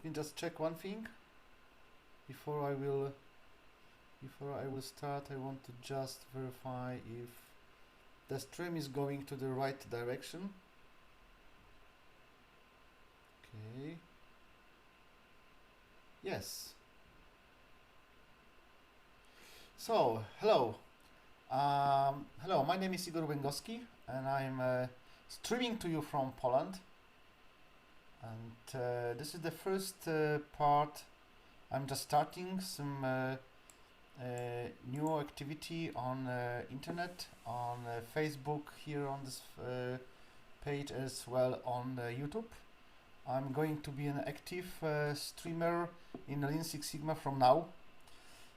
let me just check one thing before I will start. I want to just verify if the stream is going to the right direction. Okay. Yes. So, hello. Hello, my name is Igor and I'm streaming to you from Poland. And this is the first part. I'm just starting some new activity on internet, on Facebook, here on this page, as well on YouTube. I'm going to be an active streamer in Lean Six Sigma from now.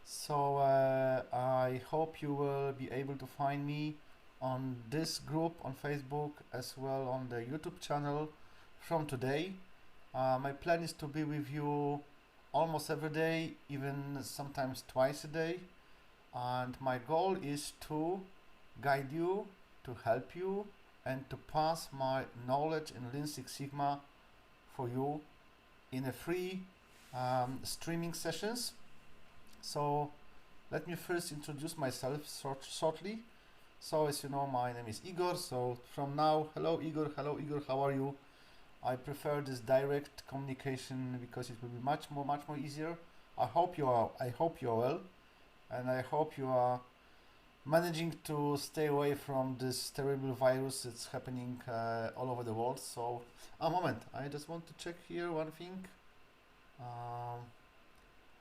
So I hope you will be able to find me on this group on Facebook, as well on the YouTube channel from today. My plan is to be with you almost every day, even sometimes twice a day. And my goal is to guide you, to help you, and to pass my knowledge in Lean Six Sigma for you in a free streaming sessions. So let me first introduce myself shortly. So as you know, my name is Igor. So from now, hello Igor, how are you? I prefer this direct communication because it will be much more easier. I hope you are well, and I hope you are managing to stay away from this terrible virus that's happening all over the world. So a moment, I just want to check here one thing.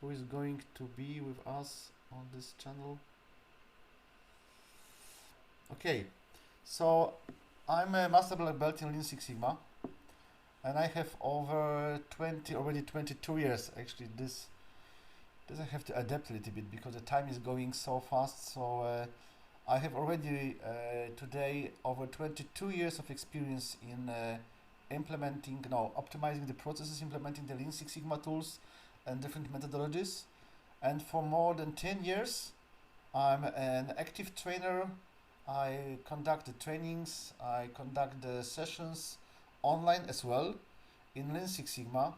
Who is going to be with us on this channel? Okay, so I'm a Master Black Belt in Lean Six Sigma, and I have over 22 years. Actually, this I have to adapt a little bit because the time is going so fast. So I have already today over 22 years of experience in optimizing the processes, implementing the Lean Six Sigma tools and different methodologies. And for more than 10 years, I'm an active trainer. I conduct the trainings, I conduct the sessions online as well in Lean Six Sigma.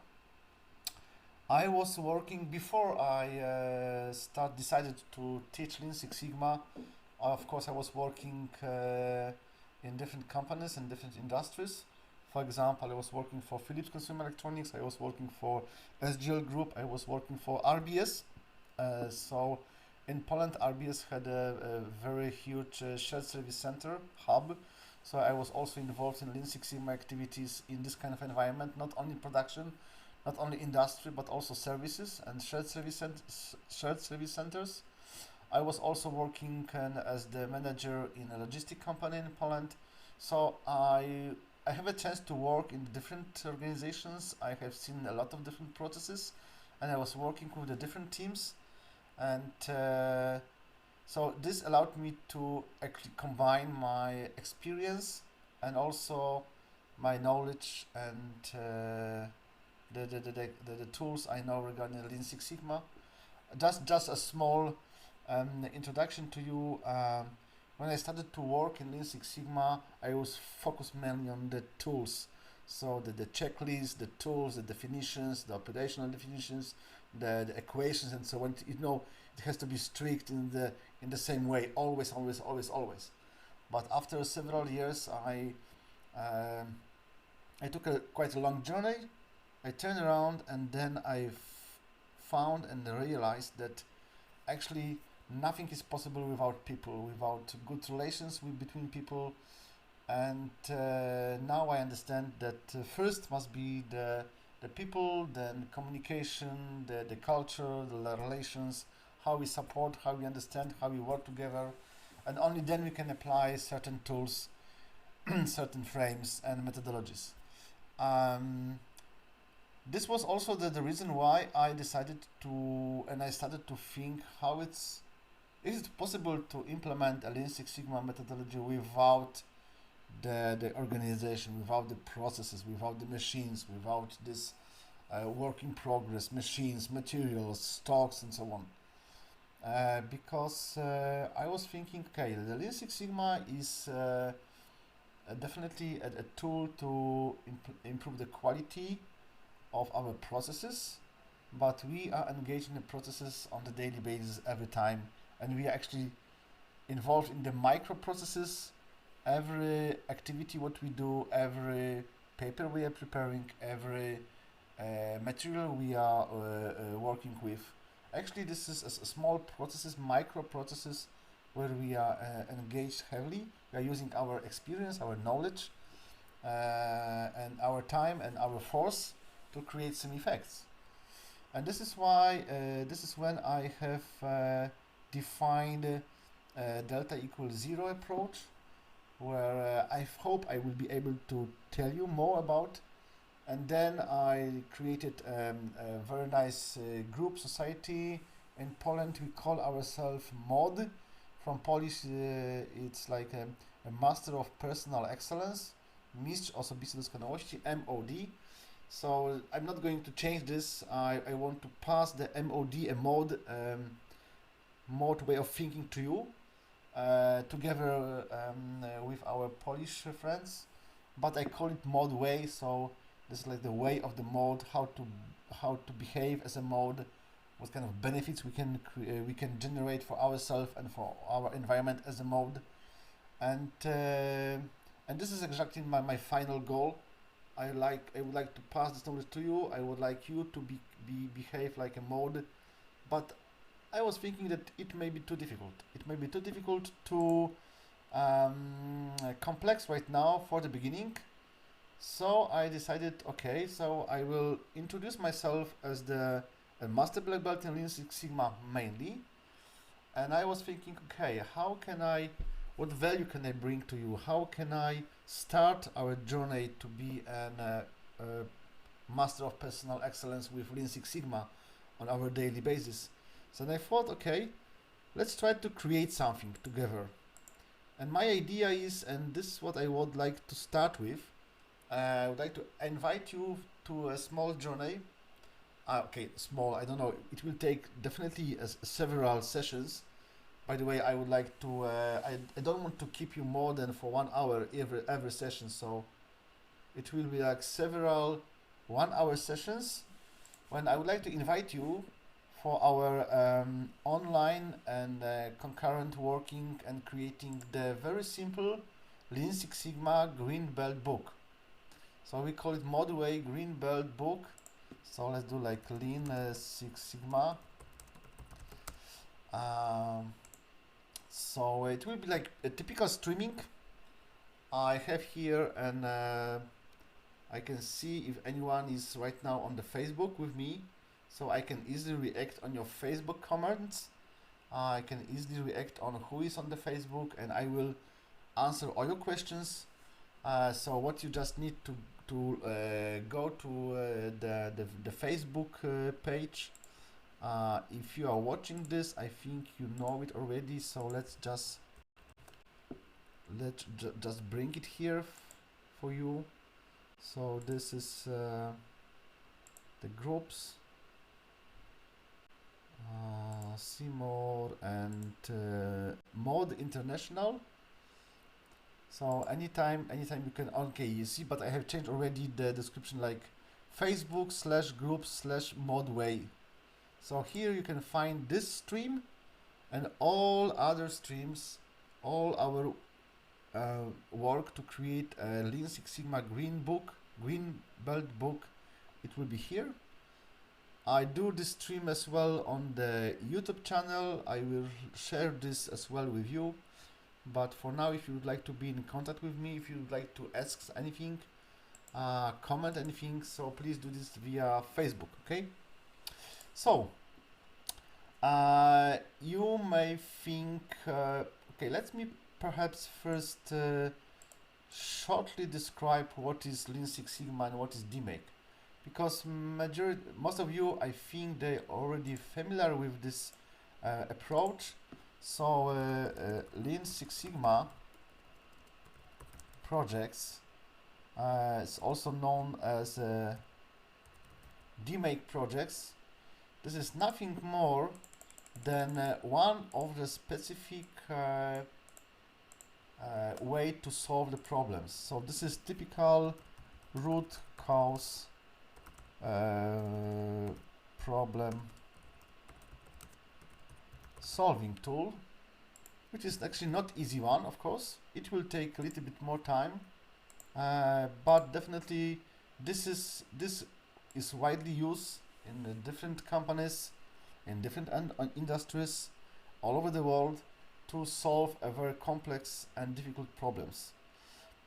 I was working before I decided to teach Lean Six Sigma. Of course, I was working in different companies and different industries. For example, I was working for Philips Consumer Electronics, I was working for SGL Group, I was working for RBS. So in Poland, RBS had a very huge shared service center hub. So I was also involved in Lean Six Sigma activities in this kind of environment, not only production, not only industry, but also services and shared service centers. I was also working as the manager in a logistic company in Poland. So I have a chance to work in different organizations. I have seen a lot of different processes, and I was working with the different teams. And so this allowed me to actually combine my experience and also my knowledge and the tools I know regarding Lean Six Sigma. Just a small introduction to you. When I started to work in Lean Six Sigma, I was focused mainly on the tools. So the checklist, the tools, the definitions, the operational definitions, the equations, and so on. It has to be strict in the same way, always. But after several years, I took quite a long journey. I turned around, and then I found and realized that actually nothing is possible without people, without good relations between people. And now I understand that first must be the people, then communication, the culture, the relations, how we support, how we understand, how we work together, and only then we can apply certain tools, certain frames and methodologies. This was also the reason why I decided I started to think how is it possible to implement a Lean Six Sigma methodology without the organization, without the processes, without the machines, without this work in progress, machines, materials, stocks, and so on. Because I was thinking, okay, the Lean Six Sigma is definitely a tool to improve the quality of our processes, but we are engaged in the processes on the daily basis every time, and we are actually involved in the micro processes. Every activity what we do, every paper we are preparing, every material we are working with. Actually, this is a small processes, micro processes, where we are engaged heavily. We are using our experience, our knowledge, and our time and our force to create some effects. And this is why, this is when I have defined delta equals 0 approach, where I hope I will be able to tell you more about. And then I created a very nice group society. In Poland we call ourselves MOD. From Polish it's like a Master of Personal Excellence, Mistrz Osobistej Doskonałości, MOD. So I'm not going to change this. I want to pass the MOD, a mode way of thinking to you, together with our Polish friends. But I call it MODWay, so this is like the way of the mode, how to behave as a mode, what kind of benefits we can generate for ourselves and for our environment as a mode, and this is exactly my final goal. I would like to pass this knowledge to you. I would like you to behave like a mode, but I was thinking that it may be too difficult. It may be too difficult to complex right now for the beginning. So I decided, okay, so I will introduce myself as a master black belt in Lean Six Sigma mainly. And I was thinking, okay, what value can I bring to you? How can I start our journey to be a master of personal excellence with Lean Six Sigma on our daily basis? So then I thought, okay, let's try to create something together. And my idea is, and this is what I would like to start with, I would like to invite you to a small journey. Okay, small, I don't know, it will take definitely several sessions. By the way, I would like to, I don't want to keep you more than for 1 hour every session, so it will be like several 1 hour sessions when I would like to invite you for our online and concurrent working and creating the very simple Lean Six Sigma Green Belt book. So we call it MODWay Green Belt book. So let's do like Lean Six Sigma. So it will be like a typical streaming. I have here, and I can see if anyone is right now on the Facebook with me, so I can easily react on your Facebook comments. I can easily react on who is on the Facebook, and I will answer all your questions. So what you just need to go to the Facebook page. If you are watching this, I think you know it already, so let's just bring it here for you. So this is the groups, CMOD and Mod International. So anytime you can, okay, you see, but I have changed already the description, like Facebook/groups/MODWay. So here you can find this stream and all other streams, all our work to create a Lean Six Sigma Green Belt book. It will be here. I do this stream as well on the YouTube channel. I will share this as well with you. But for now, if you would like to be in contact with me, if you would like to ask anything, comment anything, so please do this via Facebook, okay? So, you may think, okay, let me perhaps first shortly describe what is Lean Six Sigma and what is DMAIC. Because most of you, I think they're already familiar with this approach. So Lean Six Sigma projects is also known as DMAIC projects. This is nothing more than one of the specific way to solve the problems. So this is typical root cause problem solving tool, which is actually not easy one, of course. It will take a little bit more time, but definitely this is widely used in different companies, in different industries all over the world to solve a very complex and difficult problems.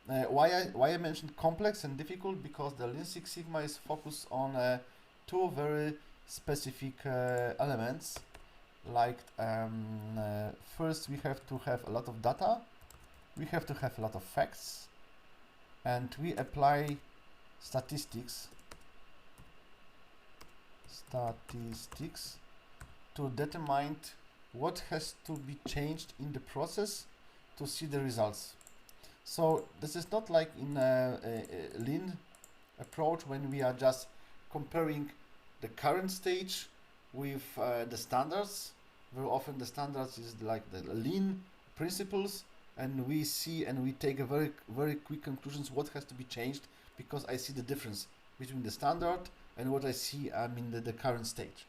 Why I mentioned complex and difficult? Because the Lean Six Sigma is focused on two very specific elements. Like first, we have to have a lot of data, we have to have a lot of facts, and we apply statistics to determine what has to be changed in the process to see the results. So this is not like in a lean approach when we are just comparing the current stage with the standards. Very often the standards is like the lean principles, and we see and we take a very quick conclusions what has to be changed, because I see the difference between the standard and what I see in the current stage.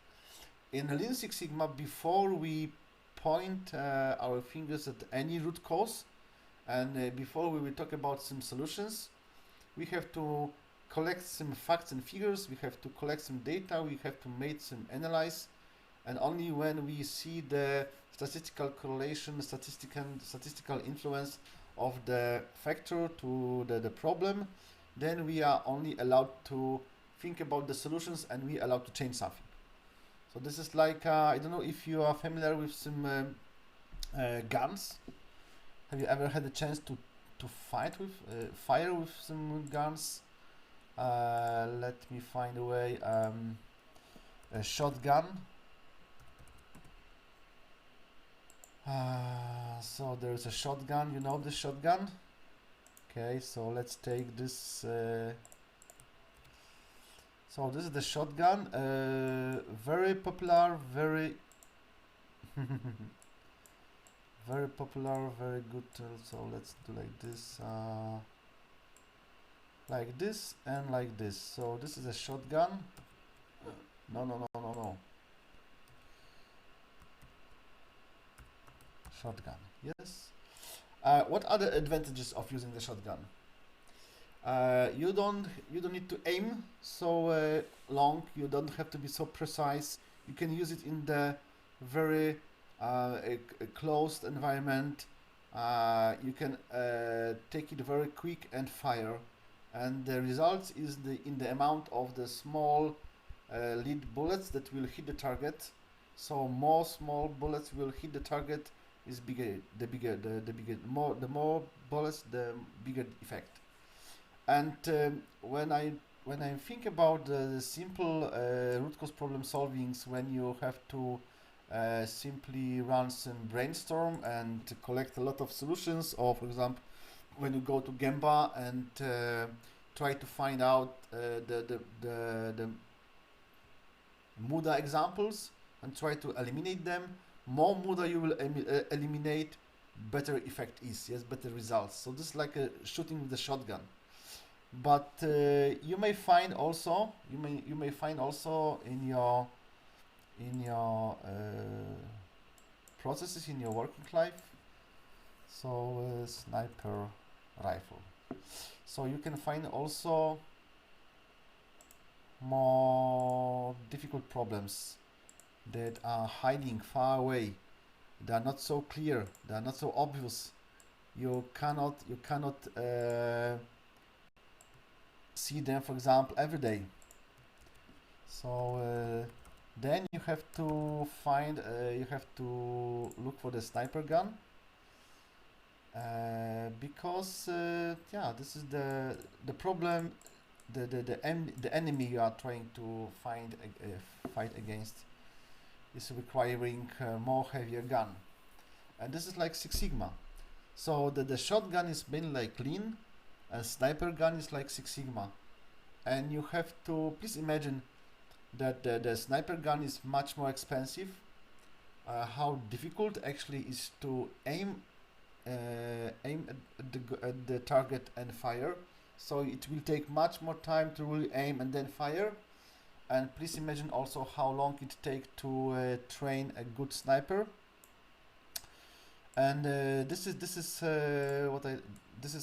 In Lean Six Sigma, before we point our fingers at any root cause, and before we will talk about some solutions, we have to collect some facts and figures, we have to collect some data, we have to make some analysis, and only when we see the statistical correlation, statistical influence of the factor to the problem, then we are only allowed to think about the solutions and we are allowed to change something. So this is like, I don't know if you are familiar with some guns. Have you ever had a chance to fire with some guns? Let me find a way. A shotgun. So there's a shotgun. You know the shotgun? Okay, so let's take this. So this is the shotgun. Very popular. Very very popular, very good. So let's do like this and like this. So this is a shotgun. No. Shotgun. Yes. What are the advantages of using the shotgun? You don't need to aim so long. You don't have to be so precise. You can use it in the very a closed environment. You can take it very quick and fire, and the result is in the amount of the small lead bullets that will hit the target. So more small bullets will hit the target is bigger. The more bullets, the bigger effect. And when I think about the simple root cause problem solvings, when you have to simply run some brainstorm and to collect a lot of solutions, or for example when you go to Gemba and try to find out the MODWay examples and try to eliminate them, more MODWay you will eliminate, better effect is, yes, better results. So this is like a shooting with the shotgun. But you may find also in your processes in your working life, so sniper rifle. So you can find also more difficult problems that are hiding far away. They are not so clear. They are not so obvious. You cannot see them, for example, every day. So then you have to find, you have to look for the sniper gun, because yeah, this is the problem, the enemy you are trying to fight against is requiring more heavier gun, and this is like Six Sigma. So the shotgun is mainly like lean, and sniper gun is like Six Sigma, and you have to please imagine that the sniper gun is much more expensive. How difficult actually is to aim at the target and fire. So it will take much more time to really aim and then fire. And please imagine also how long it takes to train a good sniper. And this is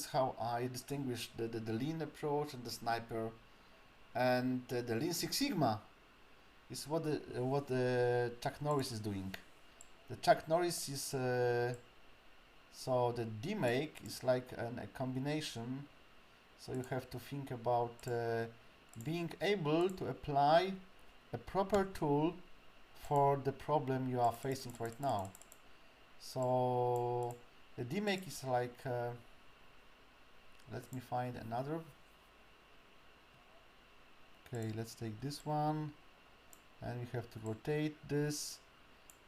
how I distinguish the lean approach and the sniper. And the Lean Six Sigma is what Chuck Norris is doing. The Chuck Norris is so the DMAIC is like a combination. So you have to think about being able to apply a proper tool for the problem you are facing right now. So the DMAIC is like let me find another. Okay, let's take this one, and we have to rotate this.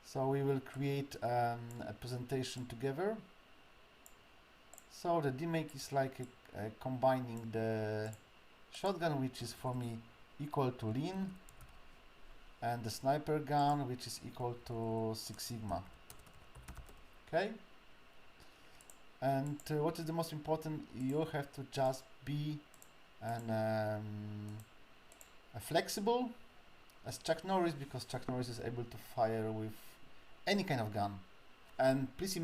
So we will create a presentation together. So the DMAIC is like combining the shotgun, which is for me equal to lean, and the sniper gun, which is equal to Six Sigma. Okay. And what is the most important? You have to just be a flexible as Chuck Norris, because Chuck Norris is able to fire with any kind of gun. And please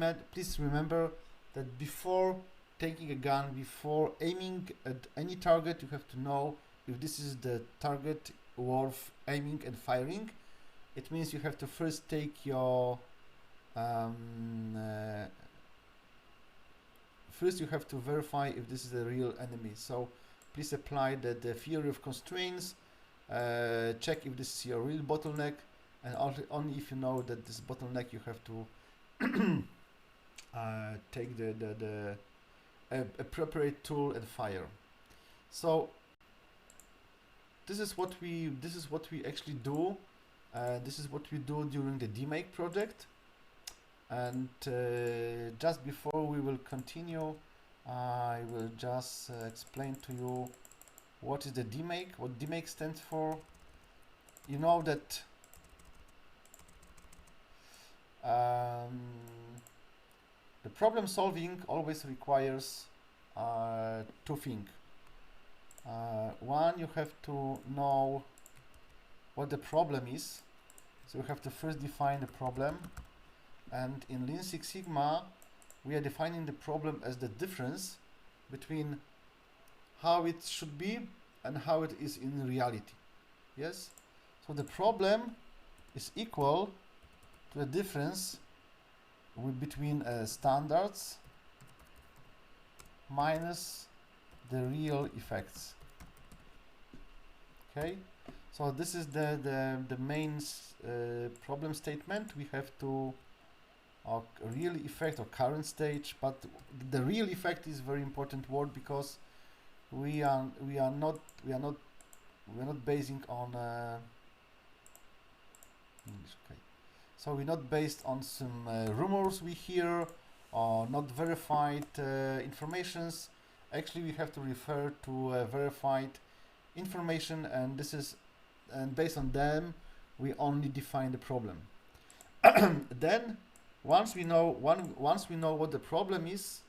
remember that before taking a gun, before aiming at any target, you have to know if this is the target worth aiming and firing. It means you have to first take your first you have to verify if this is a real enemy. So please apply the theory of constraints, check if this is your real bottleneck, and only if you know that this bottleneck, you have to take the appropriate tool and fire. So this is what we actually do. This is what we do during the DMAIC project. And just before we will continue, I will just explain to you what is the DMAIC, what DMAIC stands for. You know that the problem solving always requires two things. One, you have to know what the problem is. So you have to first define the problem. And in Lean Six Sigma, we are defining the problem as the difference between how it should be and how it is in reality. Yes? So the problem is equal to the difference between standards minus the real effects. Okay? So this is the main problem statement. We have to real effect or current stage, but the real effect is very important word, because we are not basing on English. Okay, so we're not based on some rumors we hear or not verified informations. Actually, we have to refer to verified information, and based on them we only define the problem. Then once we know what the problem is,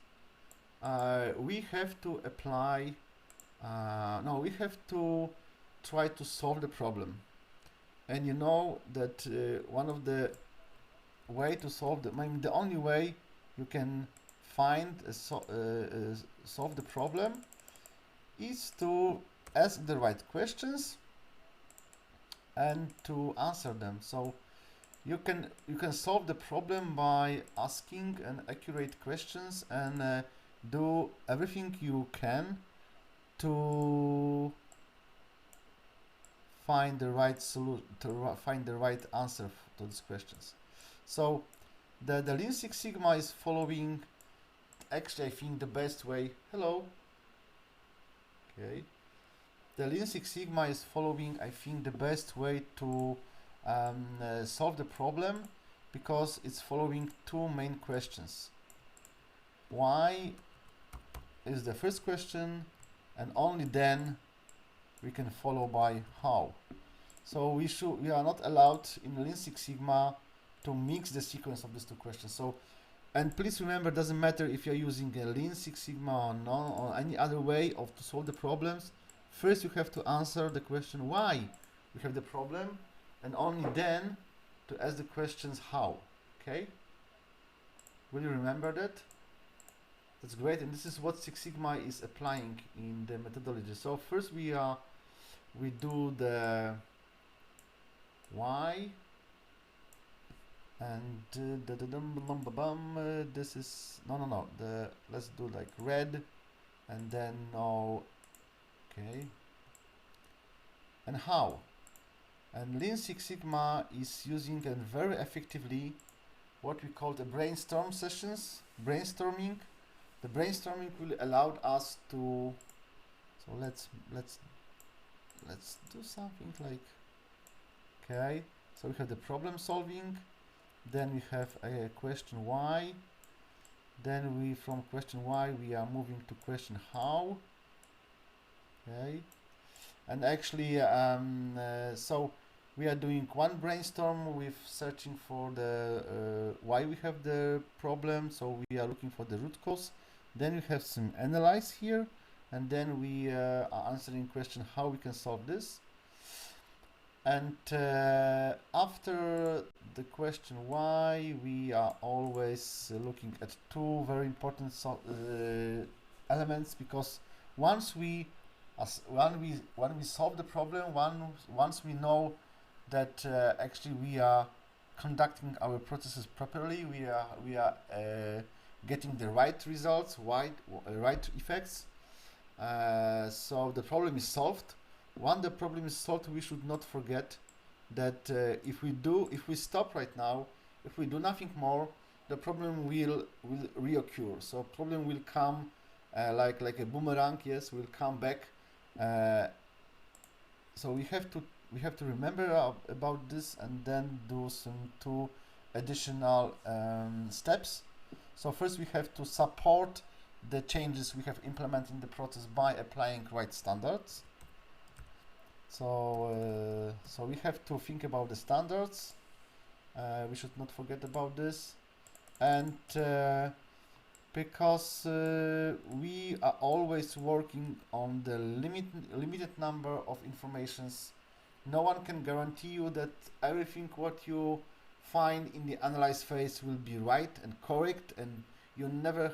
we have to apply. We have to try to solve the problem. And you know that one of the way to solve the only way you can find solve the problem is to ask the right questions and to answer them. So you can solve the problem by asking an accurate questions and do everything you can to find the right find the right answer to these questions. So the Lean Six Sigma is following, actually I think the best way. Hello. Okay. The Lean Six Sigma is following, I think, the best way to solve the problem, because it's following two main questions. Why is the first question, and only then we can follow by how. So we are not allowed in Lean Six Sigma to mix the sequence of these two questions. So, and please remember, it doesn't matter if you're using a Lean Six Sigma or any other way to solve the problems. First you have to answer the question why we have the problem, and only then to ask the questions how. Okay? Will you remember that? That's great, and this is what Six Sigma is applying in the methodology. So first we do the why, and this is no. Let's do like red, and then no. Okay. And how? And Lean Six Sigma is using and very effectively what we call the brainstorm sessions. Brainstorming. The brainstorming will allow us to. So let's do something like. Okay. So we have the problem solving. Then we have a question why. Then we from question why we are moving to question how. Okay. And actually, so we are doing one brainstorm with searching for the why we have the problem. So we are looking for the root cause. Then we have some analyze here, and then we are answering question how we can solve this. And after the question why, we are always looking at two very important elements, because once we solve the problem, once we know that actually we are conducting our processes properly, we are getting the right results, right effects. So the problem is solved. When the problem is solved, we should not forget that if we stop right now, if we do nothing more, the problem will reoccur. So problem will come like a boomerang. Yes, will come back. So we have to remember about this, and then do some two additional steps. So first we have to support the changes we have implemented in the process by applying right standards. So we have to think about the standards. We should not forget about this, and because we are always working on the limited number of informations, no one can guarantee you that everything what you find in the analyze phase will be right and correct, and you never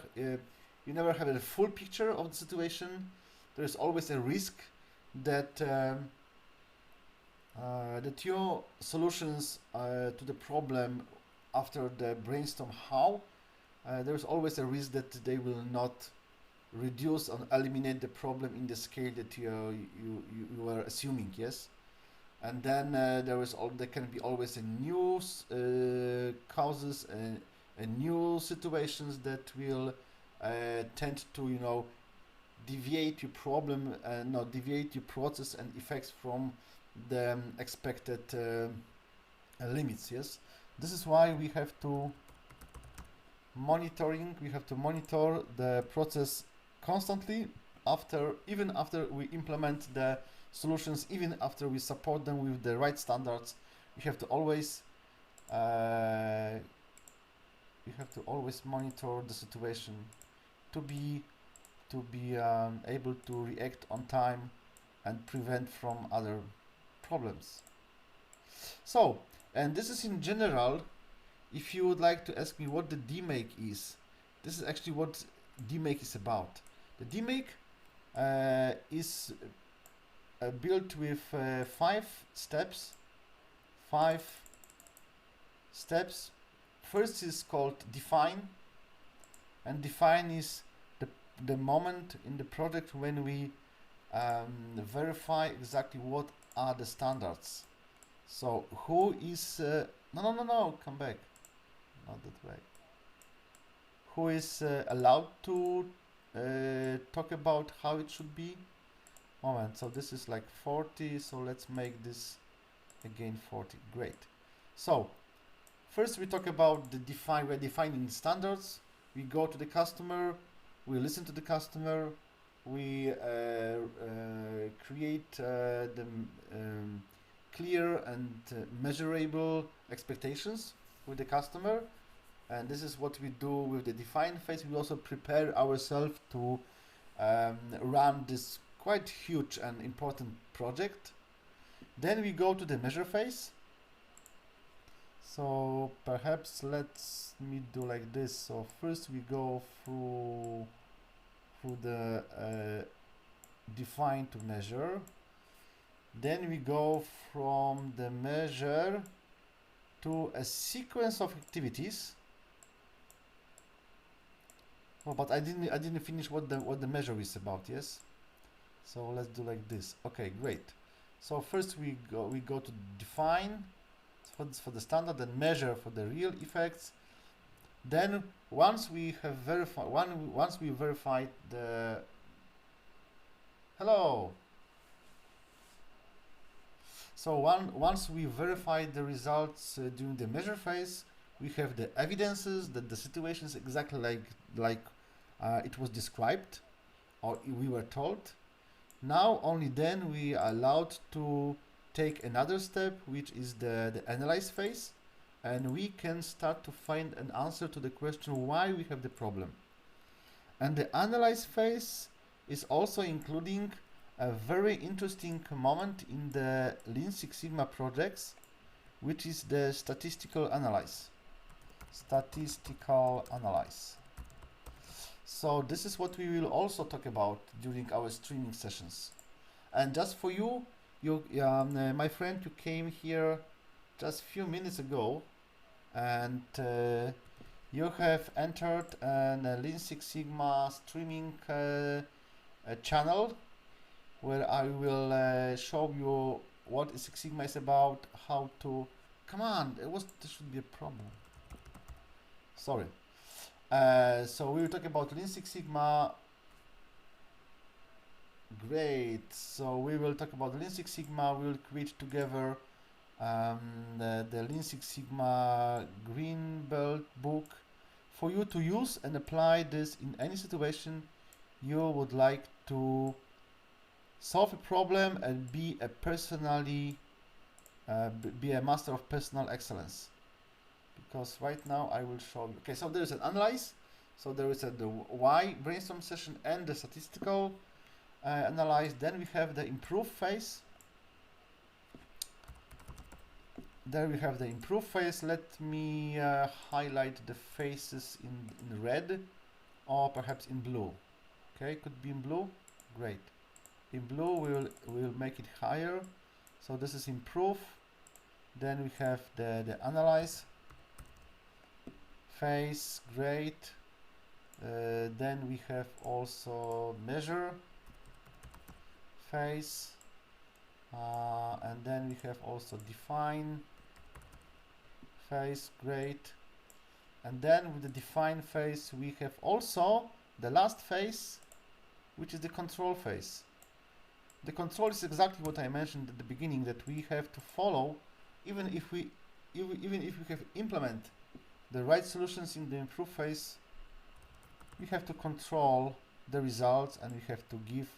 have a full picture of the situation. There is always a risk that that your solutions to the problem after the brainstorm how, there is always a risk that they will not reduce and eliminate the problem in the scale that you were assuming. Yes, and then there can be always a new causes and new situations that will tend to deviate your problem and not deviate your process and effects from the expected limits. Yes, this is why we have to monitor the process constantly, even after we implement the solutions, even after we support them with the right standards. We have to always monitor the situation to be able to react on time and prevent from other problems. So, and this is in general. If you would like to ask me what the DMAIC is, this is actually what DMAIC is about. The DMAIC is built with 5 steps. First is called define, and define is the moment in the project when we verify exactly what are the standards. So who is no, come back, not that way. Who is allowed to talk about how it should be? Moment, so this is like 40, so let's make this again 40. Great. So first we talk about we're defining standards. We go to the customer, we listen to the customer, we create the clear and measurable expectations with the customer, and this is what we do with the define phase. We also prepare ourselves to run this quite huge and important project. Then we go to the measure phase. So perhaps let's me do like this. So first we go through the define to measure. Then we go from the measure to a sequence of activities. Oh, but I didn't finish what the measure is about. Yes. So let's do like this. Okay, great. So first we go to define for the standard and measure for the real effects. Then once we have verified the hello. So once we verify the results during the measure phase, we have the evidences that the situation is exactly like it was described or we were told. Now only then we are allowed to take another step, which is the analyze phase, and we can start to find an answer to the question why we have the problem. And the analyze phase is also including a very interesting moment in the Lean Six Sigma projects, which is the statistical analyze. So this is what we will also talk about during our streaming sessions. And just for you, my friend, you came here just a few minutes ago, and you have entered a Lean Six Sigma streaming channel, where I will show you what Six Sigma is about, how to... Come on, there should be a problem. Sorry. So we will talk about Lean Six Sigma. Great. So we will talk about Lean Six Sigma. We will create together the Lean Six Sigma Green Belt book for you to use and apply this in any situation you would like to solve a problem and be a master of personal excellence. Because right now I will show you. Okay, so there is an analyze. So there is the why brainstorm session and the statistical analyze. Then we have the improve phase. There we have the improve phase. Let me highlight the phases in red or perhaps in blue. Okay, could be in blue. Great. In blue we'll make it higher. So this is improve. Then we have the analyze phase. Great. Then we have also measure phase, and then we have also define phase. Great. And then with the define phase we have also the last phase, which is the control phase. The control is exactly what I mentioned at the beginning, that we have to follow, even if we have implement the right solutions in the improve phase, we have to control the results, and we have to give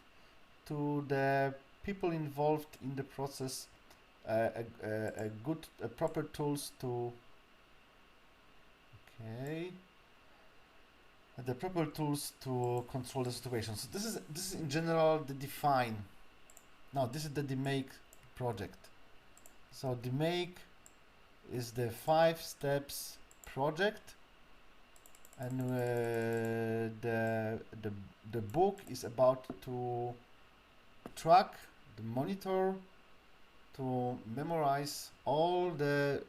to the people involved in the process proper tools to the proper tools to control the situation. So this is in general the define. Now this is the DMAIC project. So DMAIC is the 5 steps project, and the book is about to track, to monitor, to memorize all the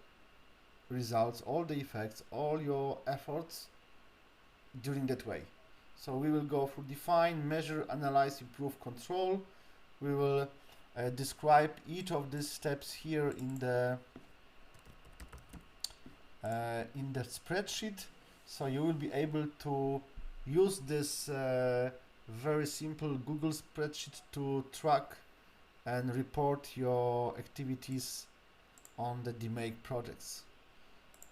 results, all the effects, all your efforts during that way. So we will go through define, measure, analyze, improve, control. We will describe each of these steps here in the spreadsheet, so you will be able to use this very simple Google spreadsheet to track and report your activities on the DMAIC projects.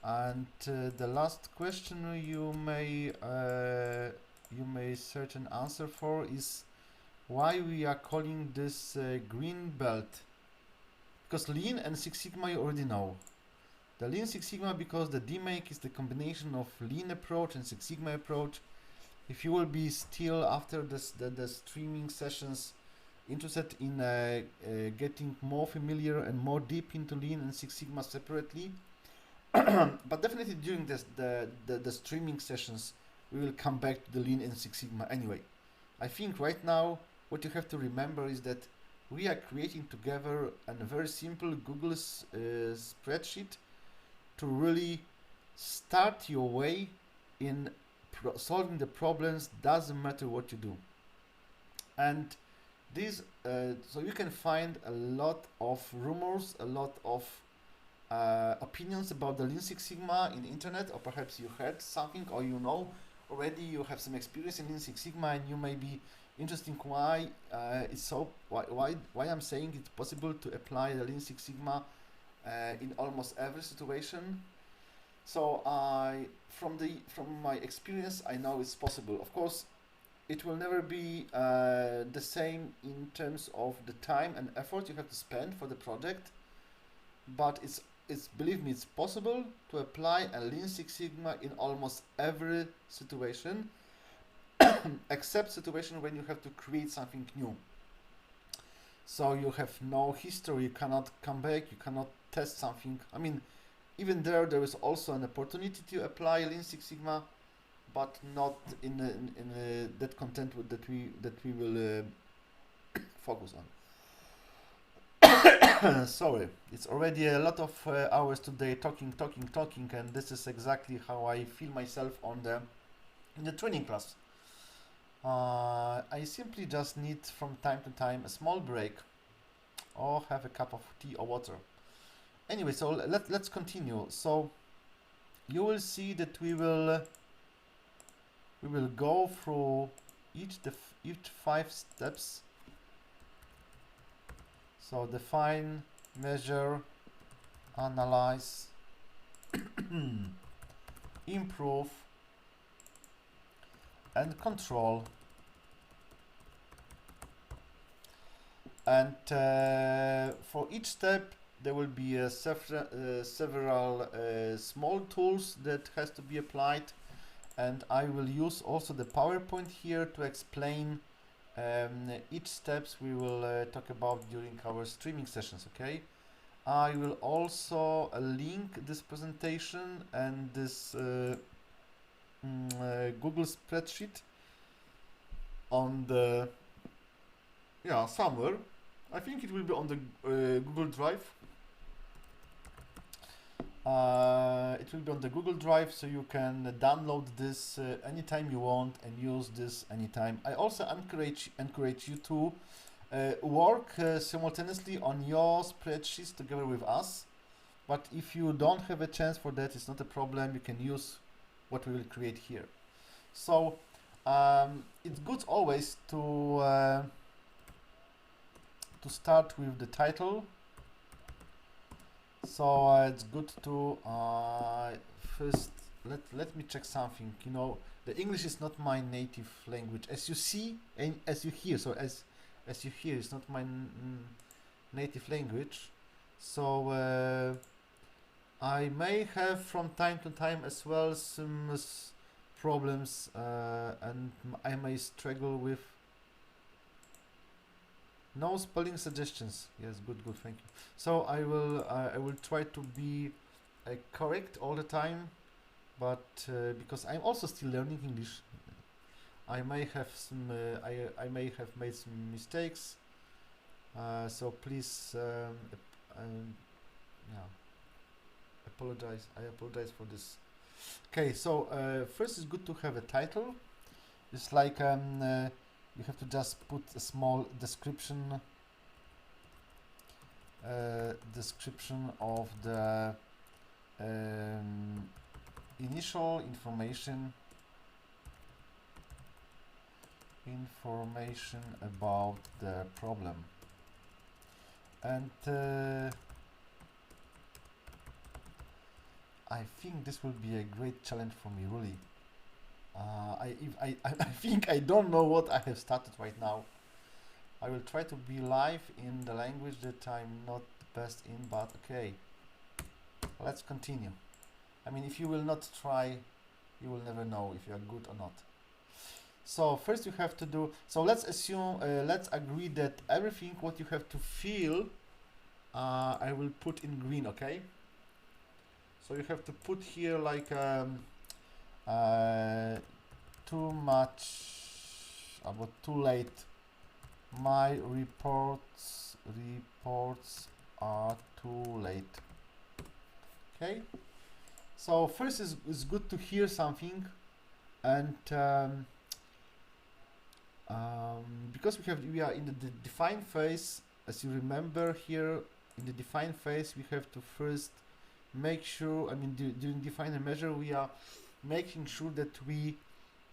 And the last question you may search an answer for is why we are calling this green belt. Because Lean and Six Sigma you already know. The Lean Six Sigma because the DMAIC is the combination of Lean approach and Six Sigma approach. If you will be still after the streaming sessions interested in getting more familiar and more deep into Lean and Six Sigma separately. But definitely during the streaming sessions, we will come back to the Lean and Six Sigma anyway. I think right now what you have to remember is that we are creating together a very simple Google spreadsheet to really start your way in solving the problems, doesn't matter what you do. And these, so you can find a lot of rumors, a lot of opinions about the Lean Six Sigma in the internet, or perhaps you heard something, or you know already, you have some experience in Lean Six Sigma, and you may be interested why it's so why I'm saying it's possible to apply the Lean Six Sigma in almost every situation. So from my experience, I know it's possible. Of course, it will never be the same in terms of the time and effort you have to spend for the project, but it's believe me, it's possible to apply a Lean Six Sigma in almost every situation, except situation when you have to create something new. So you have no history, you cannot come back, you cannot test something. I mean, even there is also an opportunity to apply Lean Six Sigma, but not in that content that we will focus on. Sorry, it's already a lot of hours today talking, and this is exactly how I feel myself in the training class. I simply just need from time to time a small break, or have a cup of tea or water. Anyway, so let's continue. So you will see that we will go through each 5 steps. So define, measure, analyze, improve, and control. And for each step there will be several small tools that has to be applied, and I will use also the PowerPoint here to explain each steps we will talk about during our streaming sessions. Okay, I will also link this presentation and this Google spreadsheet on the somewhere. I think it will be on the Google Drive. It will be on the Google Drive, so you can download this anytime you want and use this anytime. I also encourage you to work simultaneously on your spreadsheets together with us. But if you don't have a chance for that, it's not a problem. You can use what we will create here. So it's good always to start with the title. So it's good to first let me check something. You know, the English is not my native language, as you see and as you hear. So as you hear, it's not my native language. So I may have from time to time as well some problems, and I may struggle with. No spelling suggestions. Yes, good, thank you. So I will try to be correct all the time, but because I'm also still learning English, I may have some I may have made some mistakes. So please, apologize. I apologize for this. Okay, so first it's good to have a title. It's like you have to just put a small description of the initial information about the problem, and I think this will be a great challenge for me, really. I think I don't know what I have started right now. I will try to be live in the language that I'm not best in, but okay. Let's continue. I mean, if you will not try, you will never know if you are good or not. So first you have to do, so let's assume, let's agree that everything what you have to fill, I will put in green, okay? So you have to put here like too much, about too late. My reports are too late. Okay. So first is good to hear something, and because we are in the define phase, as you remember here in the define phase, we have to first make sure, I mean during define and measure, we are making sure that we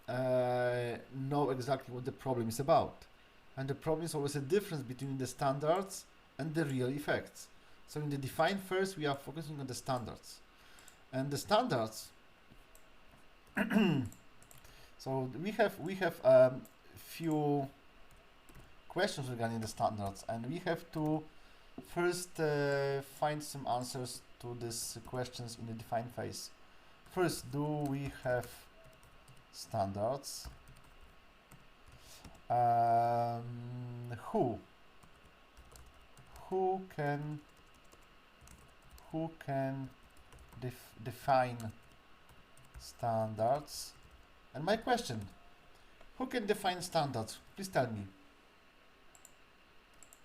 know exactly what the problem is about. And the problem is always a difference between the standards and the real effects. So in the define first, we are focusing on the standards. And the standards, so we have few questions regarding the standards, and we have to first find some answers to these questions in the define phase. First, do we have standards? Who can define standards? And my question, who can define standards? Please tell me.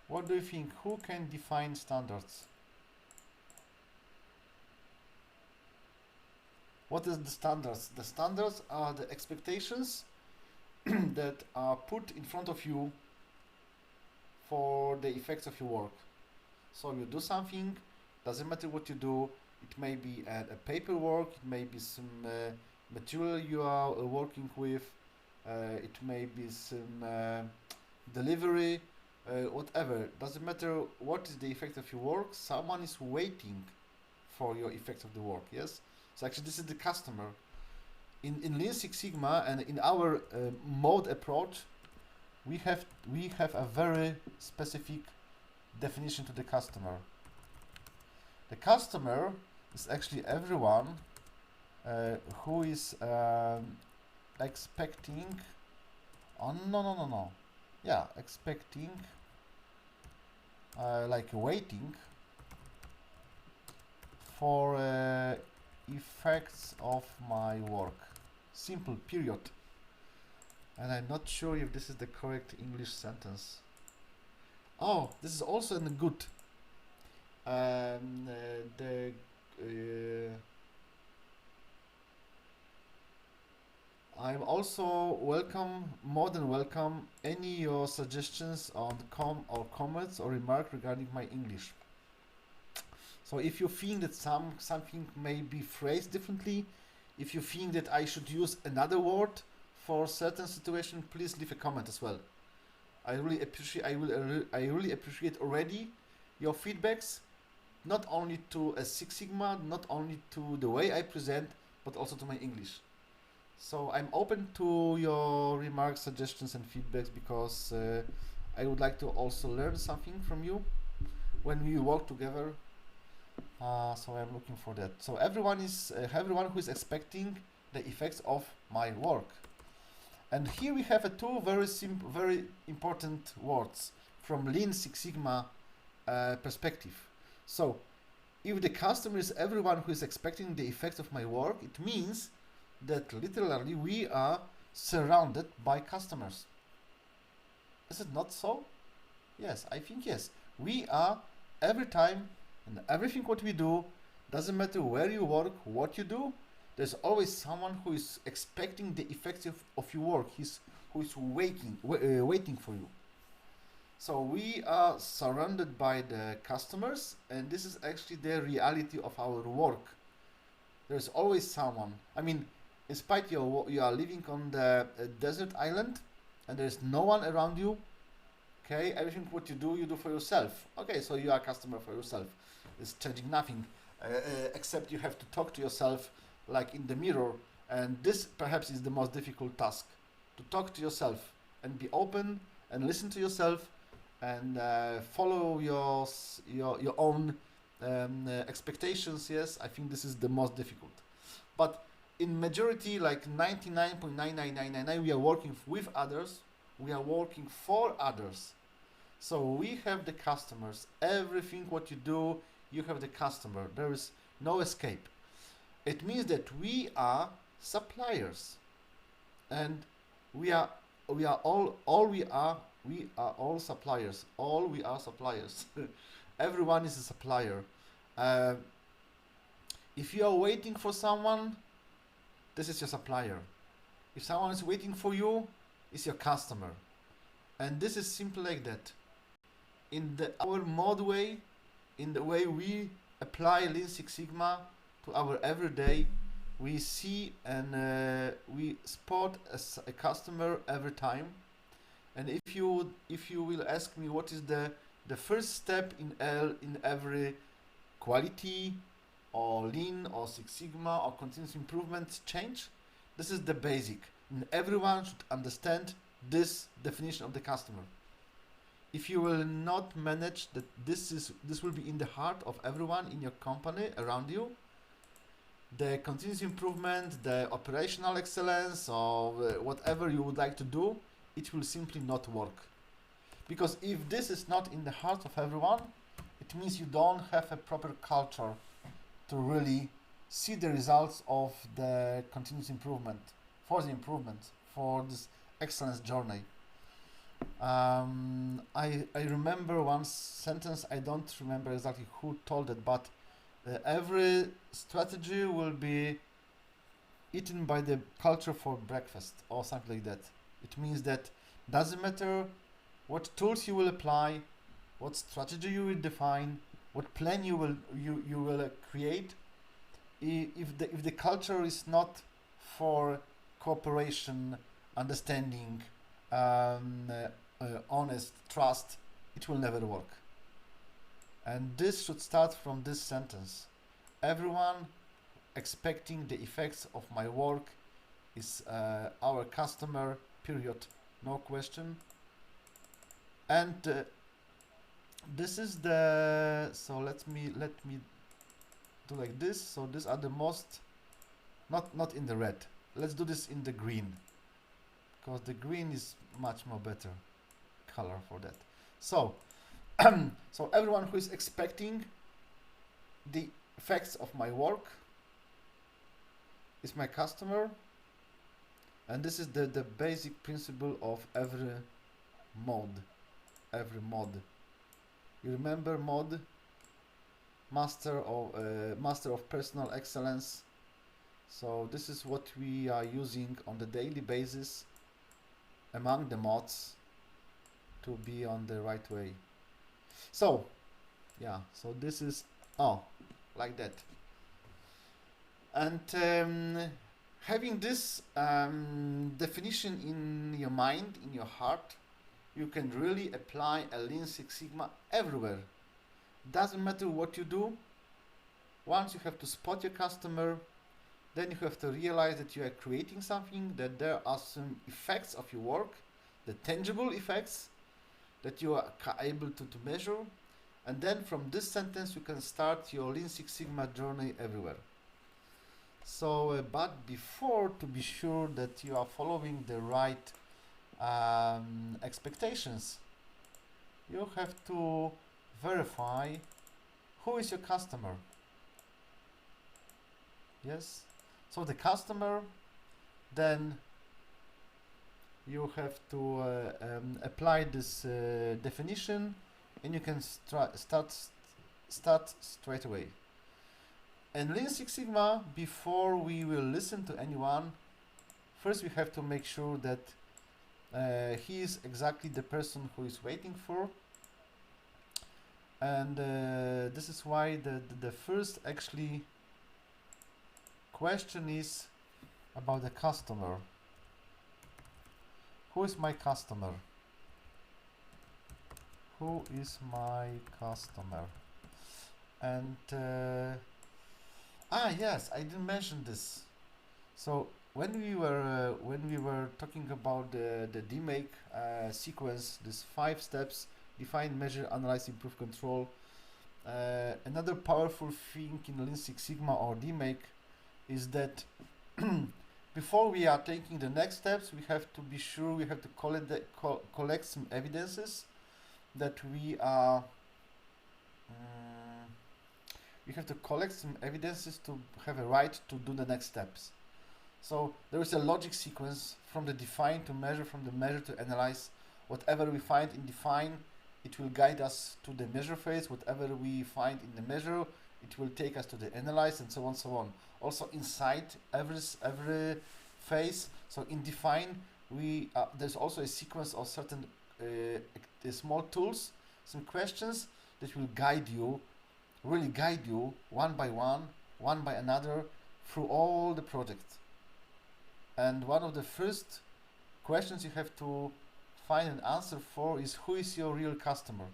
What do you think? Who can define standards? What is the standards? The standards are the expectations that are put in front of you for the effects of your work. So you do something, doesn't matter what you do, it may be a paperwork, it may be some material you are working with, it may be some delivery, whatever, doesn't matter what is the effect of your work, someone is waiting for your effects of the work, yes? So actually this is the customer. In Lean Six Sigma and in our mode approach, we have a very specific definition to the customer. The customer is actually everyone who is expecting. Oh no. Yeah, expecting, like waiting for effects of my work. Simple, period. And I'm not sure if this is the correct English sentence. Oh, this is also in the good. I'm also more than welcome any your suggestions on comments or remark regarding my English. So if you think that something may be phrased differently, if you think that I should use another word for a certain situation, please leave a comment as well. I really appreciate already your feedbacks, not only to a Six Sigma, not only to the way I present, but also to my English. So I'm open to your remarks, suggestions and feedbacks, because I would like to also learn something from you when we work together. So I'm looking for that. So everyone who is expecting the effects of my work. And here we have two very important words from Lean Six Sigma perspective. So if the customer is everyone who is expecting the effects of my work, it means that literally we are surrounded by customers. Is it not so? Yes, I think yes. We are every time, and everything what we do, doesn't matter where you work, what you do, there's always someone who is expecting the effects of your work, who is waiting for you. So we are surrounded by the customers, and this is actually the reality of our work. There's always someone. I mean, in spite you are living on the desert island, and there's no one around you. Okay, everything what you do for yourself. Okay, so you are a customer for yourself. It's changing nothing, except you have to talk to yourself like in the mirror, and this perhaps is the most difficult task, to talk to yourself and be open and listen to yourself and follow your own expectations. Yes, I think this is the most difficult. But in majority, like 99.99999, we are working with others, we are working for others. So we have the customers. Everything what you do, you have the customer. There is no escape. It means that we are suppliers, and we are all suppliers. All we are suppliers. Everyone is a supplier. Uh, if you are waiting for someone, this is your supplier. If someone is waiting for you, it's your customer. And this is simple like that. In our MODWay, in the way we apply Lean Six Sigma to our everyday, we see and we spot a customer every time. And if you will ask me what is the first step in every quality or Lean or Six Sigma or continuous improvement change, this is the basic. And everyone should understand this definition of the customer. If you will not manage that, this will be in the heart of everyone in your company around you. The continuous improvement, the operational excellence, or whatever you would like to do, it will simply not work. Because if this is not in the heart of everyone, it means you don't have a proper culture to really see the results of the continuous improvement, for this excellence journey. I remember one sentence, I don't remember exactly who told it, but every strategy will be eaten by the culture for breakfast or something like that. It means that doesn't matter what tools you will apply, what strategy you will define, what plan you will create. If the culture is not for cooperation, understanding, honest trust, it will never work. And this should start from this sentence. Everyone expecting the effects of my work is our customer, period, no question. And this is the, so let me do like this. So these are the most, not in the red. Let's do this in the green, because the green is much more better color for that. So so everyone who is expecting the effects of my work is my customer, and this is the basic principle of every mod. You remember mod, master of personal excellence. So this is what we are using on the daily basis among the mods to be on the right way. So yeah, so this is like that. And having this definition in your mind, in your heart, you can really apply a Lean Six Sigma everywhere. Doesn't matter what you do. Once you have to spot your customer, then you have to realize that you are creating something, that there are some effects of your work, the tangible effects that you are able to measure. And then from this sentence, you can start your Lean Six Sigma journey everywhere. So, but before, to be sure that you are following the right expectations, you have to verify who is your customer. Yes, so the customer, then you have to apply this definition, and you can start straight away. And Lean Six Sigma, before we will listen to anyone, first we have to make sure that he is exactly the person who is waiting for. And this is why the first actually question is about the customer. Who is my customer? Who is my customer? And yes, I didn't mention this. So when we were talking about the DMAIC sequence, these 5 steps: define, measure, analyze, improve, control. Another powerful thing in Lean Six Sigma or DMAIC is that before we are taking the next steps, we have to be sure, we have to collect some evidences that we are we have to collect some evidences to have a right to do the next steps. So there is a logic sequence from the define to measure, from the measure to analyze. Whatever we find in define, it will guide us to the measure phase. Whatever we find in the measure, it will take us to the analyze, and so on, so on. Also inside every phase, so in define, we there's also a sequence of certain small tools, some questions that will guide you, really guide you one by another through all the projects. And one of the first questions you have to find an answer for is, who is your real customer?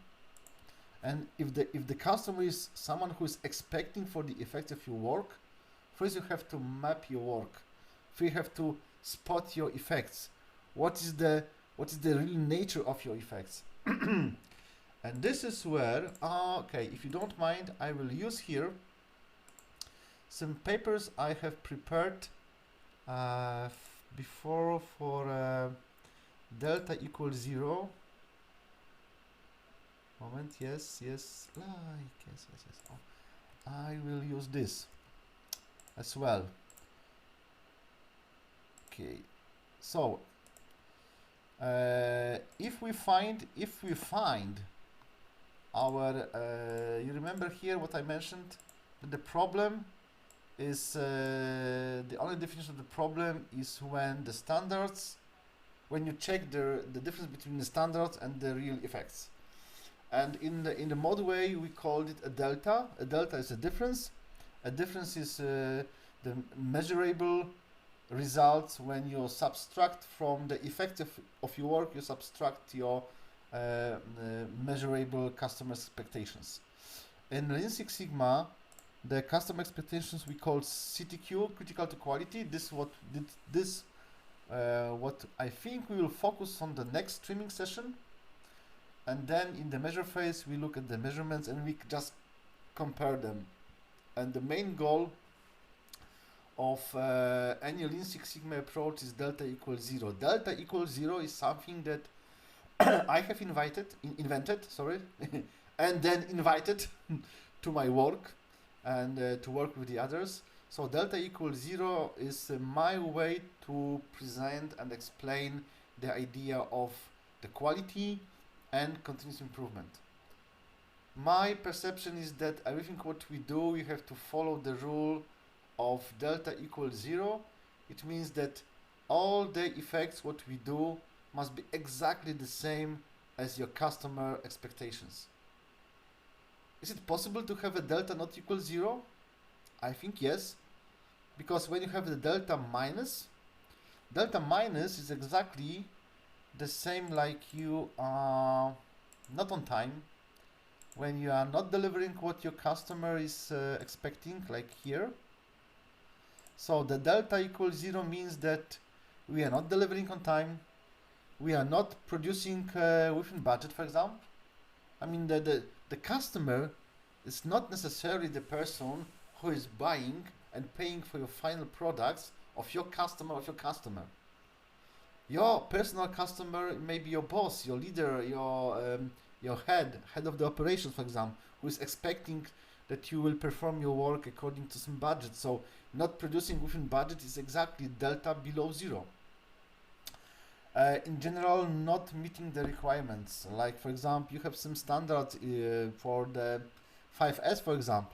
And if the customer is someone who is expecting for the effects of your work, first you have to map your work. First you have to spot your effects. What is the real nature of your effects? And this is where, okay, if you don't mind, I will use here some papers I have prepared before for delta equals 0. Moment, yes, like, yes. Oh, I will use this as well. Okay, so if we find our you remember here what I mentioned, that the problem is the only definition of the problem is when the standards, when you check the difference between the standards and the real effects. And in the MODWay we called it a delta. A delta is a difference. A difference is the measurable results when you subtract from the effect of your work, you subtract your measurable customer expectations. In Lean Six Sigma, the customer expectations we call CTQ, critical to quality. What I think we will focus on the next streaming session. And then in the measure phase, we look at the measurements and we just compare them. And the main goal of any Lean Six Sigma approach is delta equals 0. Delta equals 0 is something that I have invented, and then invited to my work and to work with the others. So delta equals 0 is my way to present and explain the idea of the quality and continuous improvement. My perception is that everything what we do, we have to follow the rule of delta equals 0. It means that all the effects what we do must be exactly the same as your customer expectations. Is it possible to have a delta not equal 0? I think yes, because when you have the delta minus is exactly the same like you are not on time, when you are not delivering what your customer is expecting, like here. So the delta equals 0 means that we are not delivering on time, we are not producing within budget, for example. I mean, the customer is not necessarily the person who is buying and paying for your final products of your customer. Your personal customer may be your boss, your leader, your head of the operations, for example, who is expecting that you will perform your work according to some budget. So not producing within budget is exactly delta below 0. In general, not meeting the requirements. Like, for example, you have some standards for the 5S, for example.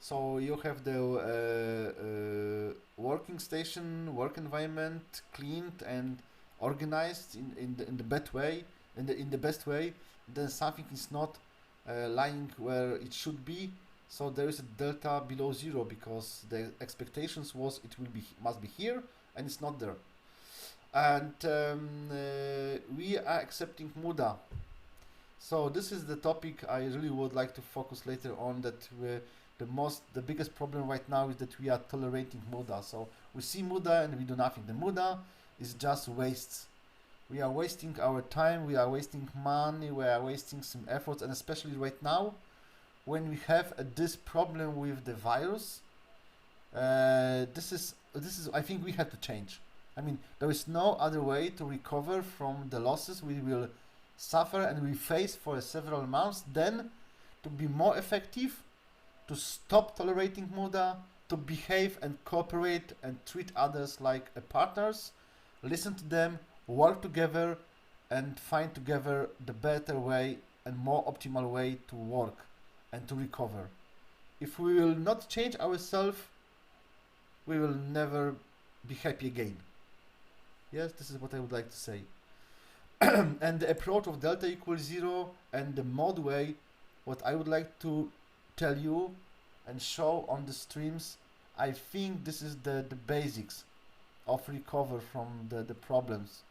So you have the working station, work environment cleaned and organized in the best way. Then something is not lying where it should be. So there is a delta below 0 because the expectations was must be here and it's not there. And we are accepting MUDA. So this is the topic I really would like to focus later on, that the biggest problem right now is that we are tolerating MUDA. So we see MUDA and we do nothing. The MUDA is just waste. We are wasting our time, we are wasting money, we are wasting some efforts, and especially right now when we have this problem with the virus, This is I think we have to change. I mean, there is no other way to recover from the losses we will suffer and we face for several months than to be more effective, to stop tolerating MODA, to behave and cooperate and treat others like partners, listen to them, work together, and find together the better way and more optimal way to work and to recover. If we will not change ourselves, we will never be happy again. Yes, this is what I would like to say. And the approach of delta equals 0 and the MODWay, what I would like to tell you and show on the streams, I think this is the basics of recover from the problems.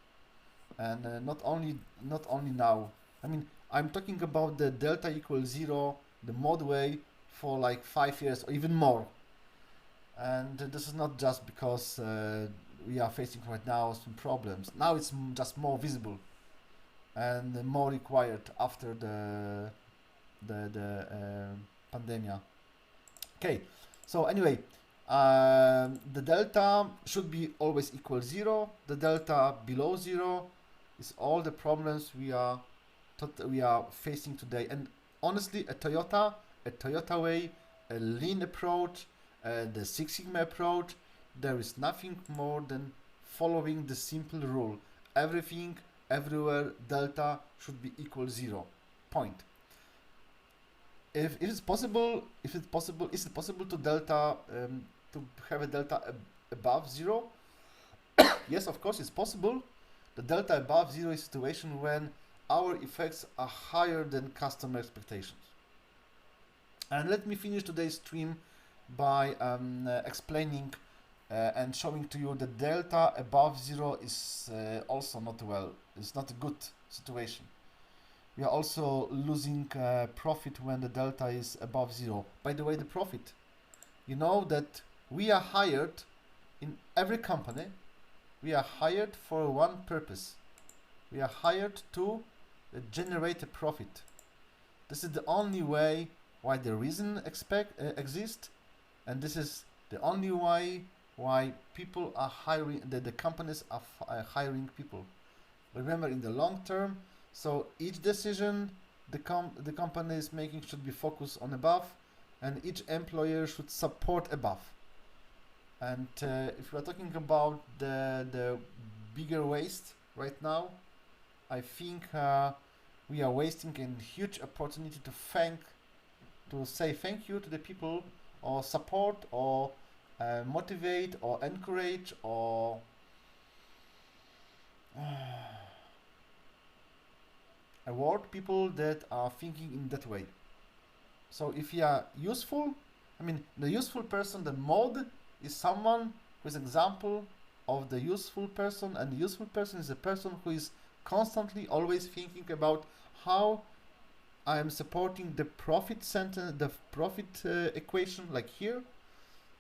And not only now. I mean, I'm talking about the delta equals 0, the MODWay, for like 5 years or even more. And this is not just because we are facing right now some problems. Now it's just more visible and more required after the pandemic. Okay, so anyway, the delta should be always equal 0. The delta below 0 is all the problems we are facing today. And honestly, a Toyota way, a lean approach, the Six Sigma approach, there is nothing more than following the simple rule. Everything, everywhere, delta should be equal 0. Point. If it's possible, is it possible to delta to have a delta above 0? Yes, of course, it's possible. The delta above 0 is a situation when our effects are higher than customer expectations. And let me finish today's stream by explaining and showing to you that delta above 0 is also not well. It's not a good situation. We are also losing profit when the delta is above 0. By the way, the profit. You know that we are hired in every company. We are hired for one purpose. We are hired to generate a profit. This is the only way why the reason exists, and this is the only way why people are hiring, the companies are hiring people. Remember, in the long term, so each decision the company is making should be focused on above, and each employer should support above. And if we are talking about the bigger waste right now, I think we are wasting a huge opportunity to say thank you to the people, or support, or motivate, or encourage, or award people that are thinking in that way. So if you are useful, I mean, the useful person, the mod is someone who is example of the useful person, and the useful person is a person who is constantly always thinking about how I am supporting the profit sentence, the profit equation, like here.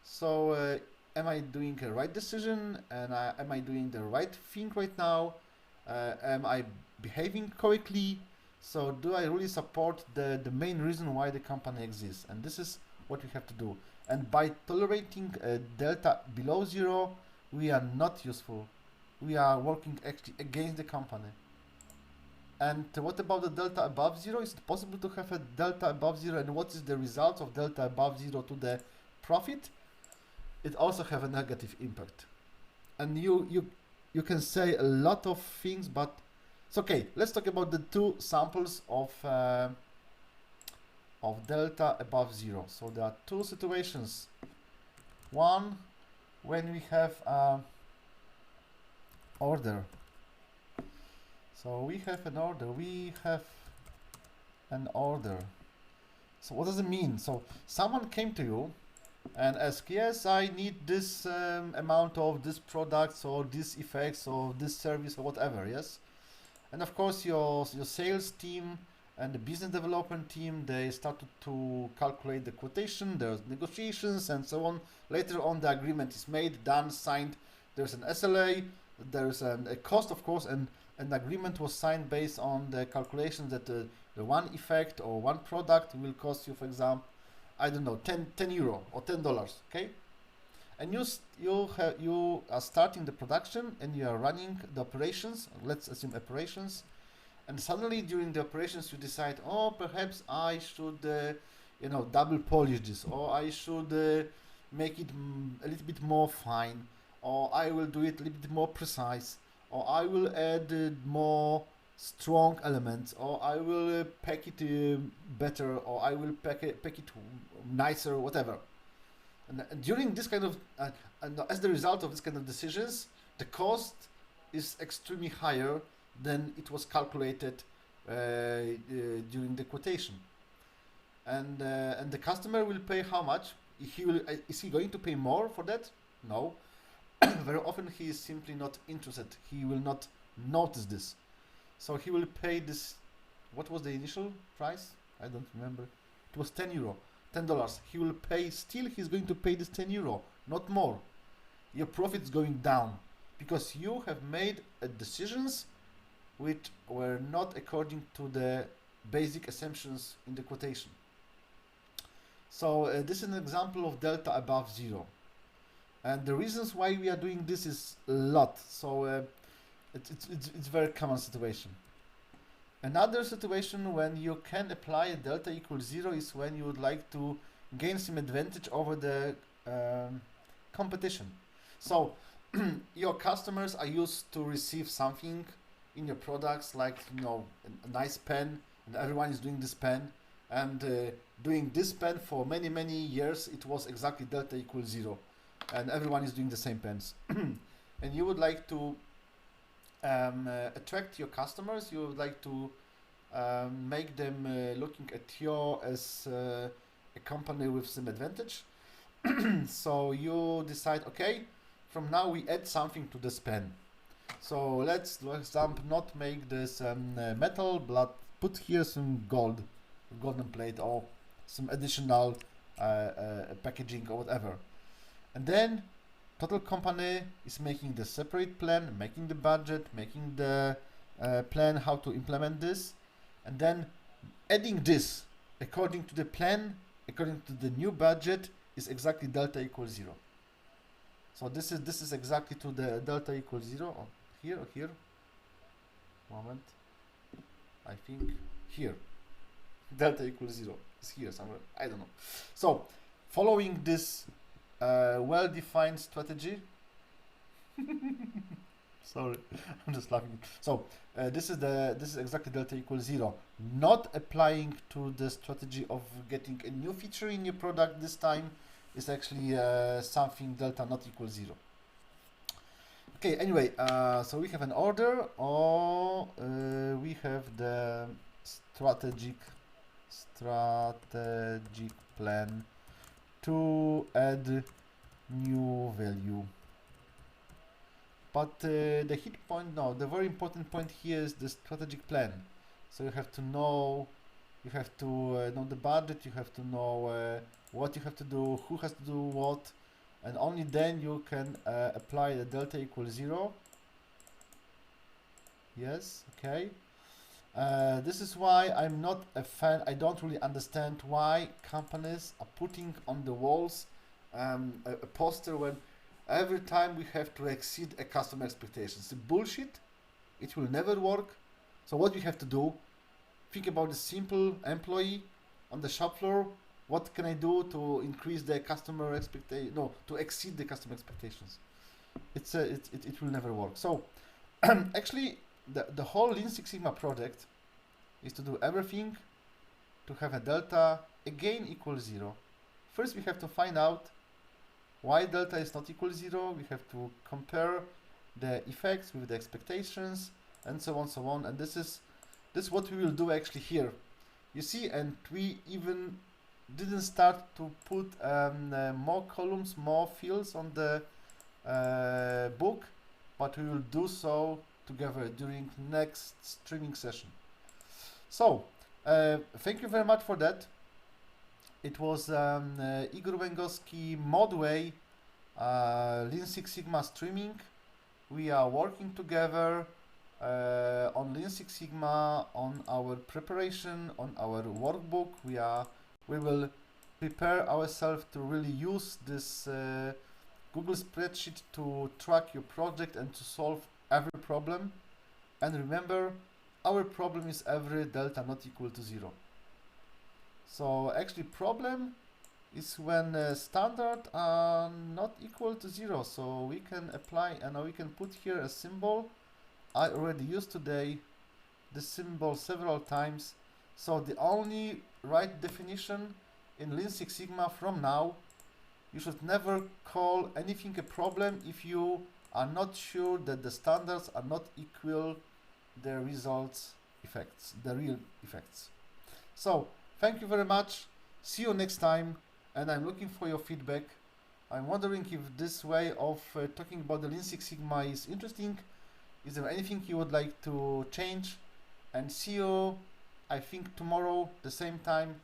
So am I doing a right decision, and am I doing the right thing right now? Am I behaving correctly? So do I really support the main reason why the company exists? And this is what we have to do. And by tolerating a delta below 0, we are not useful. We are working actually against the company. And what about the delta above 0? Is it possible to have a delta above 0? And what is the result of delta above 0 to the profit? It also have a negative impact. And you can say a lot of things, but it's okay. Let's talk about the two samples of delta above 0. So there are two situations. One, when we have order. So we have an order. So what does it mean? So someone came to you and asked, yes, I need this amount of this products, or this effects, or this service, or whatever, yes? And of course your sales team and the business development team, they started to calculate the quotation, there's negotiations and so on. Later on the agreement is made, done, signed, there's an SLA, there's a cost, of course, and an agreement was signed based on the calculations that the one effect or one product will cost you, for example, I don't know, 10 euro or $10, okay? and you are starting the production and you are running the operations. Let's assume operations, and suddenly during the operations you decide, oh, perhaps I should double polish this, or I should make it a little bit more fine, or I will do it a little bit more precise, or I will add more strong elements, or I will pack it better, or I will pack it nicer, whatever. And during this kind of and as the result of this kind of decisions, the cost is extremely higher than it was calculated during the quotation. And the customer will pay how much? Is he going to pay more for that? No. Very often he is simply not interested. He will not notice this. So he will pay this. What was the initial price? I don't remember. It was €10. $10. He will pay. Still, he's going to pay this €10, not more. Your profit is going down because you have made decisions which were not according to the basic assumptions in the quotation. So this is an example of delta above zero, and the reasons why we are doing this is a lot. So it's very common situation. Another situation when you can apply delta equals zero is when you would like to gain some advantage over the competition. So your customers are used to receive something in your products, like a nice pen, and everyone is doing this pen, and doing this pen for many years, it was exactly delta equals zero, and everyone is doing the same pens. And you would like to attract your customers. You would like to make them looking at you as a company with some advantage. So you decide, okay, from now we add something to this pen. So let's, for example, not make this metal, but put here some golden plate, or some additional packaging or whatever. And then total company is making the separate plan, making the budget, making the plan how to implement this, and then adding this according to the plan, according to the new budget, is exactly delta equals zero. So this is exactly to the delta equals zero. Or here. Moment. I think here. Delta equals zero. It's here somewhere. I don't know. So following this well-defined strategy. Sorry, I'm just laughing. So this is exactly delta equals zero. Not applying to the strategy of getting a new feature in your product this time is actually something delta not equal zero. Okay. Anyway, so we have an order, or we have the strategic plan to add new value. But the hit point, no, the very important point here is the strategic plan. So you have to know, know the budget, you have to know what you have to do, who has to do what, and only then you can apply the delta equals zero. Yes, okay. This is why I'm not a fan. I don't really understand why companies are putting on the walls a poster when every time we have to exceed a customer expectations. It's bullshit. It will never work. So what we have to do, think about the simple employee on the shop floor. What can I do to increase the customer expectation? No, to exceed the customer expectations. It will never work. So actually, the whole Lean Six Sigma project is to do everything to have a delta again equals zero. First, we have to find out why delta is not equal zero. We have to compare the effects with the expectations, and so on. And this is what we will do actually here. You see, and we even didn't start to put more columns, more fields on the book, but we will do so together during next streaming session. So thank you very much for that. It was Igor Węgowski, MODWay, Lean Six Sigma streaming. We are working together on Lean Six Sigma, on our preparation, on our workbook. We will prepare ourselves to really use this Google spreadsheet to track your project and to solve every problem. And remember, our problem is every delta not equal to 0. So actually problem is when standard are not equal to 0. So we can apply, and we can put here a symbol. I already used today this symbol several times. So the only right definition in Lean Six Sigma from now, you should never call anything a problem if you are not sure that the standards are not equal the results effects, the real effects. So thank you very much. See you next time, and I'm looking for your feedback. I'm wondering if this way of talking about the Lean Six Sigma is interesting. Is there anything you would like to change? And see you, I think, tomorrow, the same time,